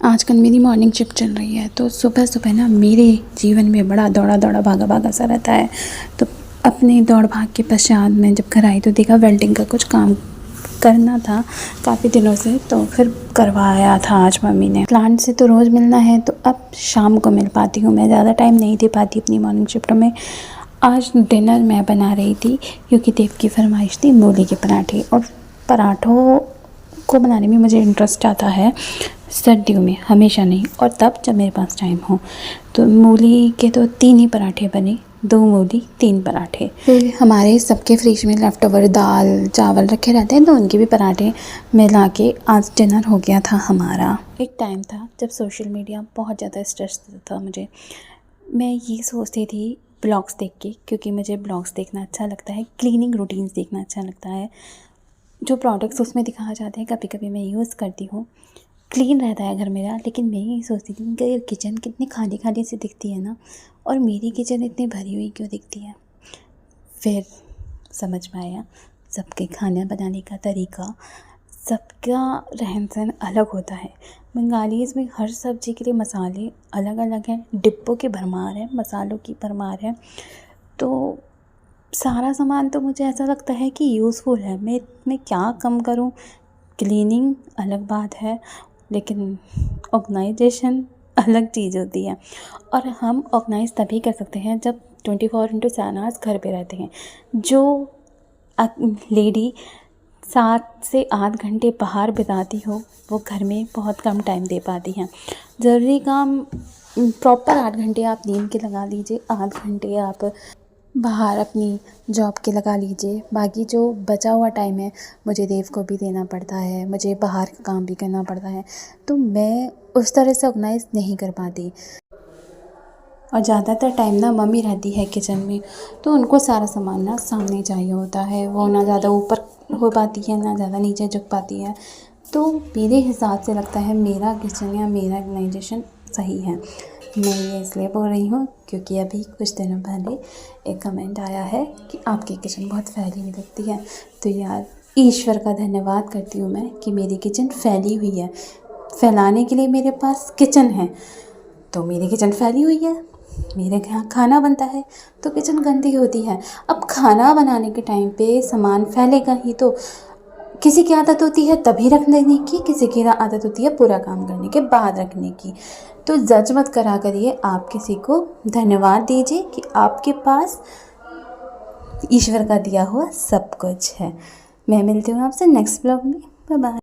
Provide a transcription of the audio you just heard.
आजकल मेरी morning shift चल रही है, तो सुबह सुबह ना मेरे जीवन में बड़ा दौड़ा दौड़ा भागा भागा सा रहता है। तो अपने दौड़ भाग के पश्चात मैं जब घर आई तो देखा वेल्डिंग का कुछ काम करना था काफ़ी दिनों से, तो फिर करवाया था आज मम्मी ने। क्लाइंट से तो रोज़ मिलना है, तो अब शाम को मिल पाती हूँ। मैं ज़्यादा टाइम नहीं दे पाती अपनी मॉर्निंग शिफ्टों में। आज डिनर मैं बना रही थी क्योंकि देव की फरमाइश थी मूली के पराठे, और पराठों को बनाने में मुझे इंटरेस्ट आता है सर्दियों में, हमेशा नहीं, और तब जब मेरे पास टाइम हो। तो मूली के तो 3 ही पराठे बने, 2 मूली 3 पराठे। फिर हमारे सबके फ्रिज में लेफ़्ट ओवर दाल चावल रखे रहते हैं, तो उनके भी पराठे मिला के आज डिनर हो गया था हमारा। एक टाइम था जब सोशल मीडिया बहुत ज़्यादा स्ट्रेस देता था मुझे। मैं ये सोचती थी ब्लॉग्स देख के, क्योंकि मुझे ब्लॉग्स देखना अच्छा लगता है, क्लीनिंग रूटीन्स देखना अच्छा लगता है। जो प्रोडक्ट्स उसमें दिखाए जाते हैं कभी कभी मैं यूज़ करती हूँ। क्लीन रहता है घर मेरा, लेकिन मैं ये सोचती थी कि किचन कितनी खाली खाली सी दिखती है ना, और मेरी किचन इतनी भरी हुई क्यों दिखती है। फिर समझ में आया सबके खाना बनाने का तरीका, सबका रहन सहन अलग होता है। बंगालीज़ में हर सब्ज़ी के लिए मसाले अलग अलग हैं, डिब्बों की भरमार है, मसालों की भरमार है। तो सारा सामान तो मुझे ऐसा लगता है कि यूज़फुल है। मैं क्या कम करूं। क्लीनिंग अलग बात है, लेकिन ऑर्गेनाइजेशन अलग चीज़ होती है। और हम ऑर्गेनाइज तभी कर सकते हैं जब 24/7 आवर्स घर पे रहते हैं। जो लेडी 7 से 8 घंटे बाहर बिताती हो, वो घर में बहुत कम टाइम दे पाती हैं। ज़रूरी काम प्रॉपर 8 घंटे आप नींद के लगा लीजिए, 8 घंटे आप बाहर अपनी जॉब के लगा लीजिए। बाकी जो बचा हुआ टाइम है मुझे देव को भी देना पड़ता है, मुझे बाहर का काम भी करना पड़ता है, तो मैं उस तरह से ऑर्गेनाइज नहीं कर पाती। और ज़्यादातर टाइम ना मम्मी रहती है किचन में, तो उनको सारा सामान ना सामने चाहिए होता है। वो ना ज़्यादा ऊपर हो पाती है, ना ज़्यादा नीचे झुक पाती है। तो मेरे हिसाब से लगता है मेरा किचन या मेरा ऑर्गेनाइजेशन सही है। मैं ये इसलिए बोल रही हूँ क्योंकि अभी कुछ दिनों पहले एक कमेंट आया है कि आपकी किचन बहुत फैली हुई लगती है। तो यार, ईश्वर का धन्यवाद करती हूँ मैं कि मेरी किचन फैली हुई है। फैलाने के लिए मेरे पास किचन है, तो मेरी किचन फैली हुई है। मेरे यहाँ खाना बनता है तो किचन गंदी होती है। अब खाना बनाने के टाइम पे सामान फैलेगा ही, तो किसी की आदत होती है तभी रख देने की, किसी की आदत होती है पूरा काम करने के बाद रखने की। तो जज मत करा करिए, आप किसी को धन्यवाद दीजिए कि आपके पास ईश्वर का दिया हुआ सब कुछ है। मैं मिलती हूँ आपसे नेक्स्ट ब्लॉग में। Bye bye.